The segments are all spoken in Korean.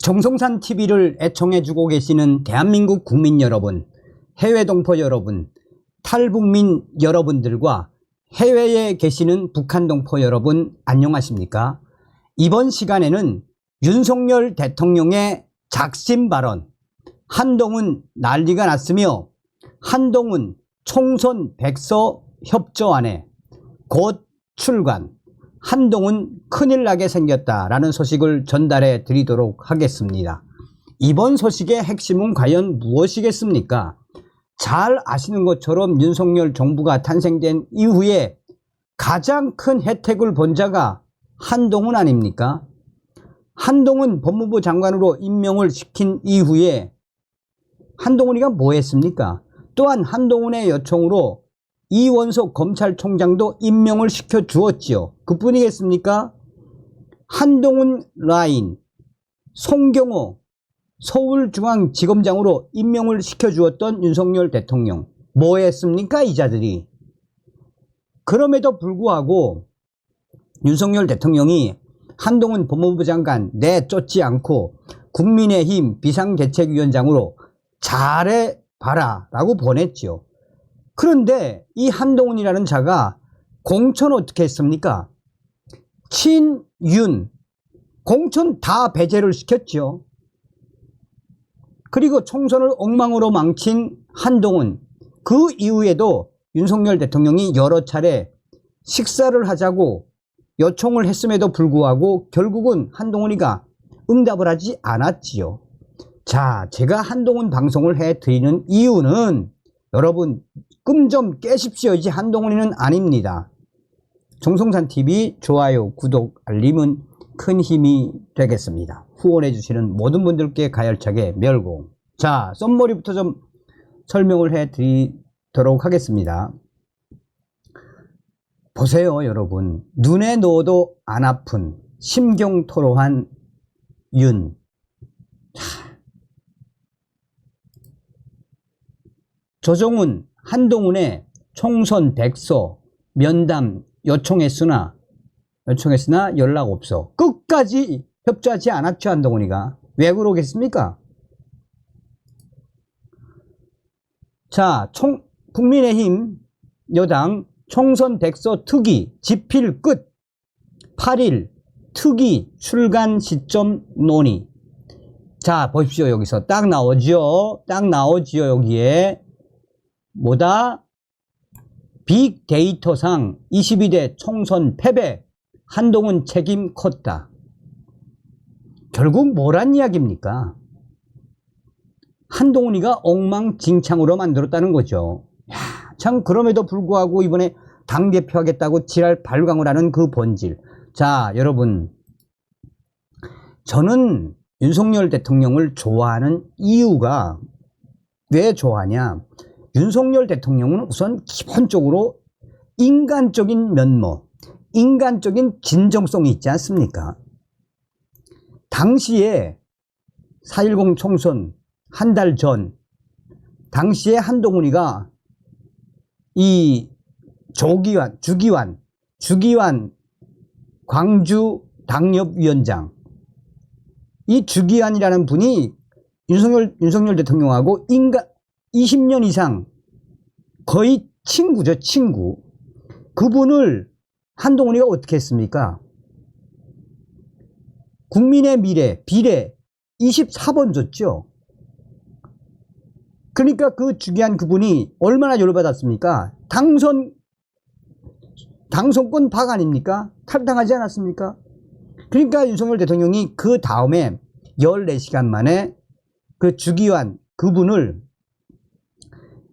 정성산 TV를 애청해주고 계시는 대한민국 국민 여러분, 해외 동포 여러분, 탈북민 여러분들과 해외에 계시는 북한 동포 여러분 안녕하십니까? 이번 시간에는 윤석열 대통령의 작심 발언, 한동훈 난리가 났으며 한동훈 총선 백서 협조안에 곧 출간, 한동훈 큰일 나게 생겼다라는 소식을 전달해 드리도록 하겠습니다. 이번 소식의 핵심은 과연 무엇이겠습니까? 잘 아시는 것처럼 윤석열 정부가 탄생된 이후에 가장 큰 혜택을 본 자가 한동훈 아닙니까? 한동훈 법무부 장관으로 임명을 시킨 이후에 한동훈이가 뭐 했습니까? 또한 한동훈의 요청으로 이원석 검찰총장도 임명을 시켜 주었지요. 그뿐이겠습니까? 한동훈 라인, 송경호 서울중앙지검장으로 임명을 시켜 주었던 윤석열 대통령. 뭐 했습니까? 이 자들이. 그럼에도 불구하고 윤석열 대통령이 한동훈 법무부 장관 내쫓지 않고 국민의힘 비상대책위원장으로 잘해봐라 라고 보냈죠. 그런데 이 한동훈이라는 자가 공천 어떻게 했습니까? 친윤 공천 다 배제를 시켰죠. 그리고 총선을 엉망으로 망친 한동훈, 그 이후에도 윤석열 대통령이 여러 차례 식사를 하자고 요청을 했음에도 불구하고 결국은 한동훈이가 응답을 하지 않았지요. 자, 제가 한동훈 방송을 해드리는 이유는 여러분 꿈 좀 깨십시오. 이제 한동훈이는 아닙니다. 정성산TV 좋아요, 구독, 알림은 큰 힘이 되겠습니다. 후원해 주시는 모든 분들께 가열차게 멸공. 자, 썸머리부터 좀 설명을 해 드리도록 하겠습니다. 보세요 여러분. 눈에 넣어도 안 아픈 심경토로한 윤. 조정훈, 한동훈의 총선 백서 면담 요청했으나 연락 없어. 끝까지 협조하지 않았죠. 한동훈이가. 왜 그러겠습니까? 자, 국민의힘 여당 총선 백서 특위 집필 끝 8일 특위 출간 시점 논의. 자, 보십시오. 여기서 딱 나오죠. 여기에 뭐다? 빅데이터상 22대 총선 패배, 한동훈 책임 컸다. 결국 뭐란 이야기입니까? 한동훈이가 엉망진창으로 만들었다는 거죠. 야, 참 그럼에도 불구하고 이번에 당대표 하겠다고 지랄 발광을 하는 그 본질. 자, 여러분, 저는 윤석열 대통령을 좋아하는 이유가 왜 좋아하냐? 윤석열 대통령은 우선 기본적으로 인간적인 면모, 인간적인 진정성이 있지 않습니까? 당시에 4.10 총선 한 달 전, 당시에 한동훈이가 이 주기환 광주 당협위원장, 이 주기환이라는 분이 윤석열 대통령하고 20년 이상 거의 친구죠, 친구. 그분을 한동훈이가 어떻게 했습니까? 국민의 미래, 비례 24번 줬죠. 그러니까 그 주기한 그분이 얼마나 열받았습니까? 당선권 박 아닙니까? 탈당하지 않았습니까? 그러니까 윤석열 대통령이 그 다음에 14시간 만에 그 주기환 그분을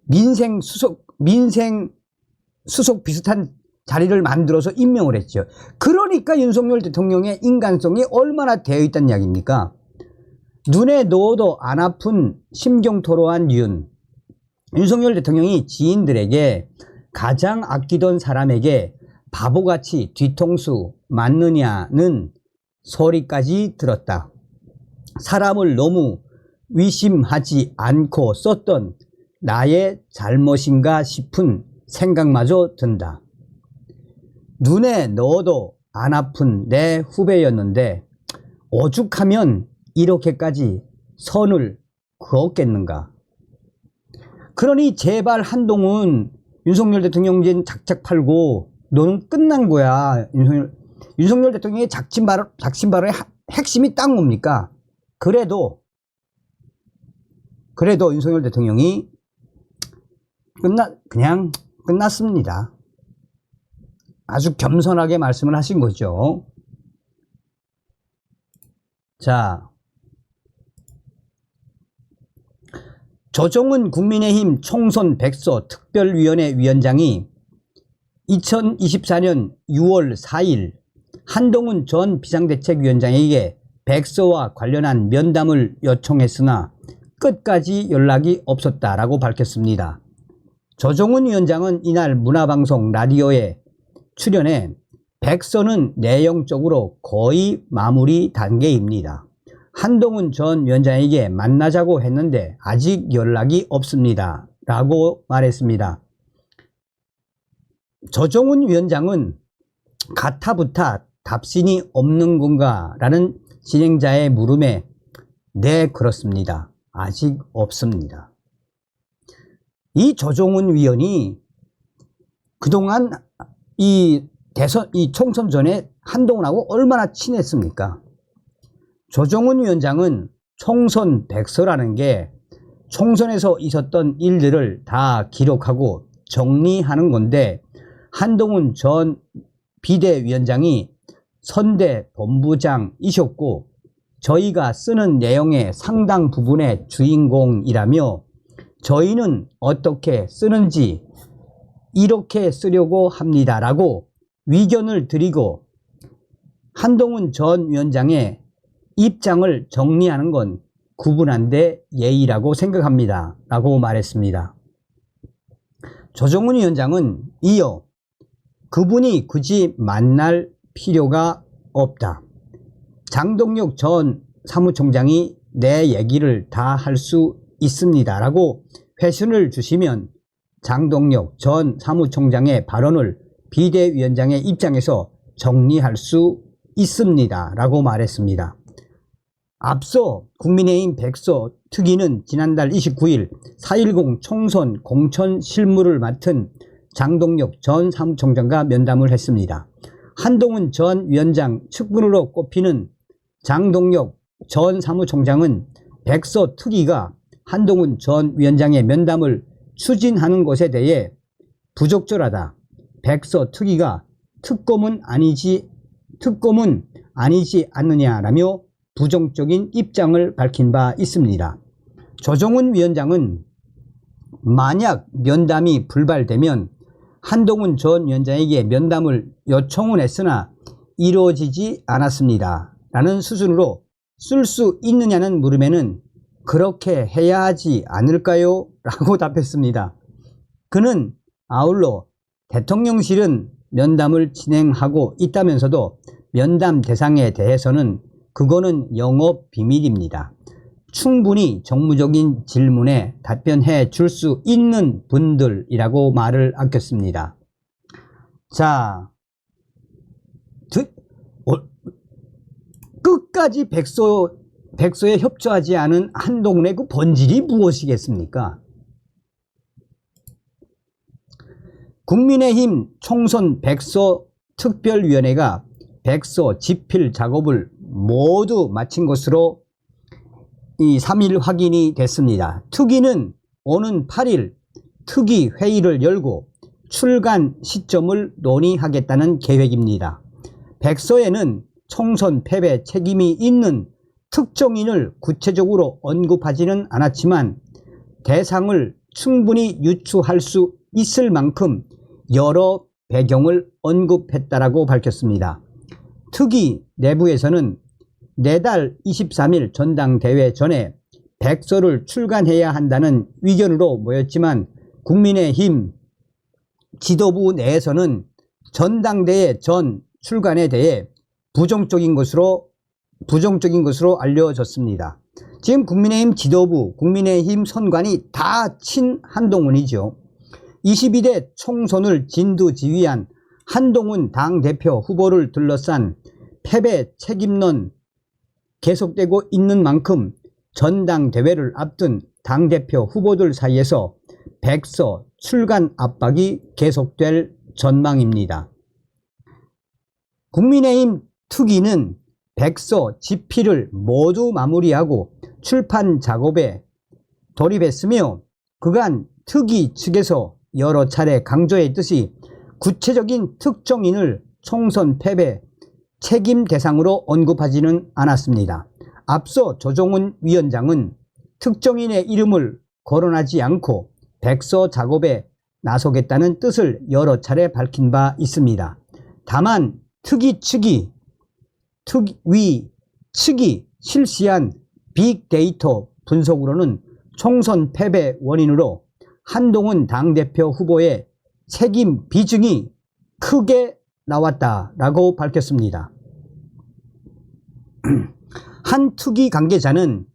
민생 수석 비슷한 자리를 만들어서 임명을 했죠. 그러니까 윤석열 대통령의 인간성이 얼마나 되어 있다는 이야기입니까? 눈에 넣어도 안 아픈 심경토로한 윤석열 대통령이 지인들에게 가장 아끼던 사람에게 바보같이 뒤통수 맞느냐는 소리까지 들었다. 사람을 너무 의심하지 않고 썼던 나의 잘못인가 싶은 생각마저 든다. 눈에 넣어도 안 아픈 내 후배였는데 오죽하면 이렇게까지 선을 그었겠는가? 그러니 제발 한동훈 윤석열 대통령 이제 작작 팔고 너는 끝난 거야. 윤석열 대통령의 작심 발언의 핵심이 딱 뭡니까? 그래도 윤석열 대통령이 그냥 끝났습니다. 아주 겸손하게 말씀을 하신 거죠. 자, 조정은 국민의힘 총선 백서 특별위원회 위원장이 2024년 6월 4일 한동훈 전 비상대책위원장에게 백서와 관련한 면담을 요청했으나 끝까지 연락이 없었다라고 밝혔습니다. 조정훈 위원장은 이날 문화방송 라디오에 출연해 백서는 내용적으로 거의 마무리 단계입니다. 한동훈 전 위원장에게 만나자고 했는데 아직 연락이 없습니다. 라고 말했습니다. 조정훈 위원장은 가타부타 답신이 없는 건가? 라는 진행자의 물음에 네, 그렇습니다. 아직 없습니다. 이 조정훈 위원이 그동안 이 총선 전에 한동훈하고 얼마나 친했습니까? 조정훈 위원장은 총선 백서라는 게 총선에서 있었던 일들을 다 기록하고 정리하는 건데 한동훈 전 비대위원장이 선대 본부장이셨고 저희가 쓰는 내용의 상당 부분의 주인공이라며 저희는 어떻게 쓰는지 이렇게 쓰려고 합니다. 라고 위견을 드리고 한동훈 전 위원장의 입장을 정리하는 건 구분한데 예의라고 생각합니다. 라고 말했습니다. 조정훈 위원장은 이어 그분이 굳이 만날 필요가 없다. 장동혁 전 사무총장이 내 얘기를 다 할 수 있습니다. 라고 회신을 주시면 장동혁 전 사무총장의 발언을 비대위원장의 입장에서 정리할 수 있습니다. 라고 말했습니다. 앞서 국민의힘 백서 특위는 지난달 29일 4.10 총선 공천 실무를 맡은 장동혁 전 사무총장과 면담을 했습니다. 한동훈 전 위원장 측근으로 꼽히는 장동혁 전 사무총장은 백서 특위가 한동훈 전 위원장의 면담을 추진하는 것에 대해 부적절하다. 백서 특위가 특검은 아니지 않느냐라며 부정적인 입장을 밝힌 바 있습니다. 조정훈 위원장은 만약 면담이 불발되면 한동훈 전 위원장에게 면담을 요청은 했으나 이루어지지 않았습니다. 라는 수준으로 쓸 수 있느냐는 물음에는 그렇게 해야 하지 않을까요? 라고 답했습니다. 그는 아울러 대통령실은 면담을 진행하고 있다면서도 면담 대상에 대해서는 그거는 영업 비밀입니다. 충분히 정무적인 질문에 답변해 줄 수 있는 분들이라고 말을 아꼈습니다. 자, 끝까지 백서에 협조하지 않은 한동훈의 그 본질이 무엇이겠습니까? 국민의힘 총선 백서 특별위원회가 백서 집필 작업을 모두 마친 것으로 3일 확인이 됐습니다. 특위는 오는 8일 특위 회의를 열고 출간 시점을 논의하겠다는 계획입니다. 백서에는 총선 패배 책임이 있는 특정인을 구체적으로 언급하지는 않았지만 대상을 충분히 유추할 수 있을 만큼 여러 배경을 언급했다라고 밝혔습니다. 특위 내부에서는 내달 23일 전당대회 전에 백서를 출간해야 한다는 의견으로 모였지만 국민의힘 지도부 내에서는 전당대회 전 출간에 대해 부정적인 것으로 알려졌습니다. 지금 국민의힘 지도부, 국민의힘 선관이 다 친한동훈이죠. 22대 총선을 진두지휘한 한동훈 당대표 후보를 둘러싼 패배 책임론 계속되고 있는 만큼 전당대회를 앞둔 당대표 후보들 사이에서 백서 출간 압박이 계속될 전망입니다. 국민의힘 투기는 백서 집필을 모두 마무리하고 출판 작업에 돌입했으며 그간 특위 측에서 여러 차례 강조했듯이 구체적인 특정인을 총선 패배 책임 대상으로 언급하지는 않았습니다. 앞서 조정훈 위원장은 특정인의 이름을 거론하지 않고 백서 작업에 나서겠다는 뜻을 여러 차례 밝힌 바 있습니다. 다만 특위 측이 실시한 빅데이터 분석으로는 총선 패배 원인으로 한동훈 당대표 후보의 책임 비중이 크게 나왔다라고 밝혔습니다. 한 특위 관계자는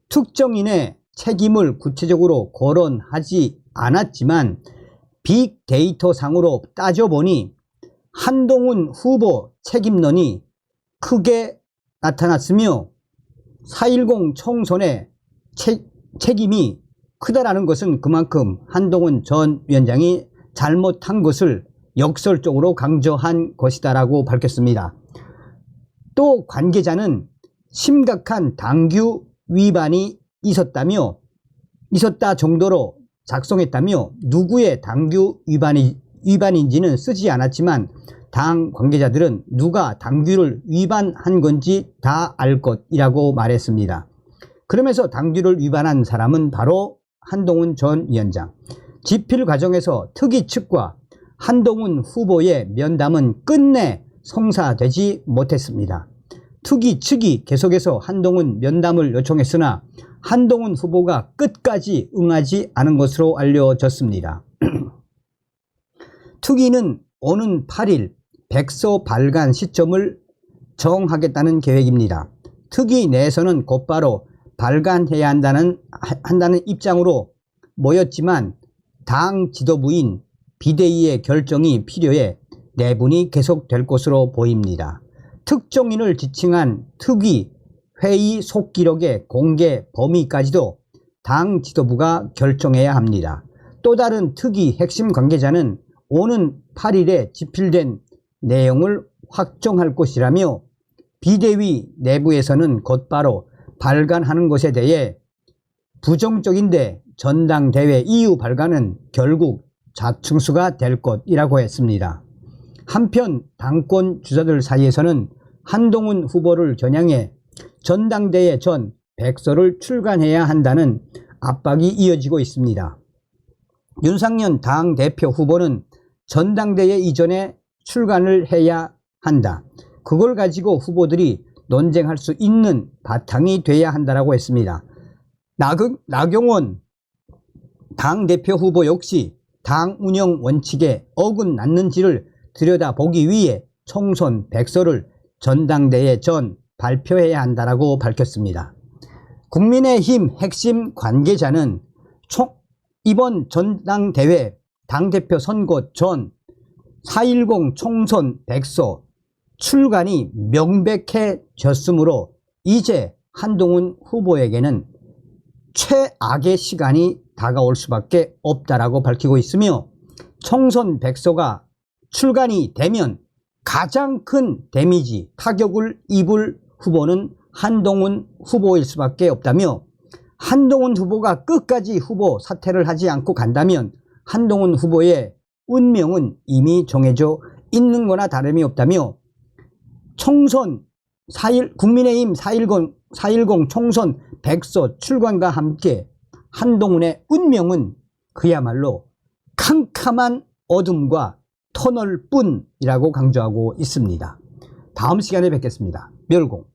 특정인의 책임을 구체적으로 거론하지 않았지만 빅데이터 상으로 따져보니 한동훈 후보 책임론이 크게 나타났으며 4.10 총선의 책임이 크다라는 것은 그만큼 한동훈 전 위원장이 잘못한 것을 역설적으로 강조한 것이다라고 밝혔습니다. 또 관계자는 심각한 당규 위반이 있었다 정도로 작성했다며 누구의 당규 위반인지는 쓰지 않았지만 당 관계자들은 누가 당규를 위반한 건지 다 알 것이라고 말했습니다. 그러면서 당규를 위반한 사람은 바로 한동훈 전 위원장. 집필 과정에서 특위 측과 한동훈 후보의 면담은 끝내 성사되지 못했습니다. 특위 측이 계속해서 한동훈 면담을 요청했으나 한동훈 후보가 끝까지 응하지 않은 것으로 알려졌습니다. 특위는 오는 8일 백서 발간 시점을 정하겠다는 계획입니다. 특위 내에서는 곧바로 발간해야 한다는 입장으로 모였지만 당 지도부인 비대위의 결정이 필요해 내분이 계속될 것으로 보입니다. 특정인을 지칭한 특위 회의 속기록의 공개 범위까지도 당 지도부가 결정해야 합니다. 또 다른 특위 핵심 관계자는 오는 8일에 집필된 내용을 확정할 것이라며 비대위 내부에서는 곧바로 발간하는 것에 대해 부정적인데 전당대회 이후 발간은 결국 자충수가 될 것이라고 했습니다. 한편 당권 주자들 사이에서는 한동훈 후보를 겨냥해 전당대회 전 백서를 출간해야 한다는 압박이 이어지고 있습니다. 윤상현 당대표 후보는 전당대회 이전에 출간을 해야 한다. 그걸 가지고 후보들이 논쟁할 수 있는 바탕이 돼야 한다고 했습니다. 나경원 당대표 후보 역시 당 운영 원칙에 어긋났는지를 들여다보기 위해 총선 백서를 전당대회 전 발표해야 한다고 밝혔습니다. 국민의힘 핵심 관계자는 이번 전당대회 당대표 선거 전 4.10 총선 백서 출간이 명백해졌으므로 이제 한동훈 후보에게는 최악의 시간이 다가올 수밖에 없다라고 밝히고 있으며 총선 백서가 출간이 되면 가장 큰 데미지, 타격을 입을 후보는 한동훈 후보일 수밖에 없다며 한동훈 후보가 끝까지 후보 사퇴를 하지 않고 간다면 한동훈 후보의 운명은 이미 정해져 있는 거나 다름이 없다며 총선 국민의힘 4.10 총선 백서 출간과 함께 한동훈의 운명은 그야말로 캄캄한 어둠과 터널뿐이라고 강조하고 있습니다. 다음 시간에 뵙겠습니다. 멸공.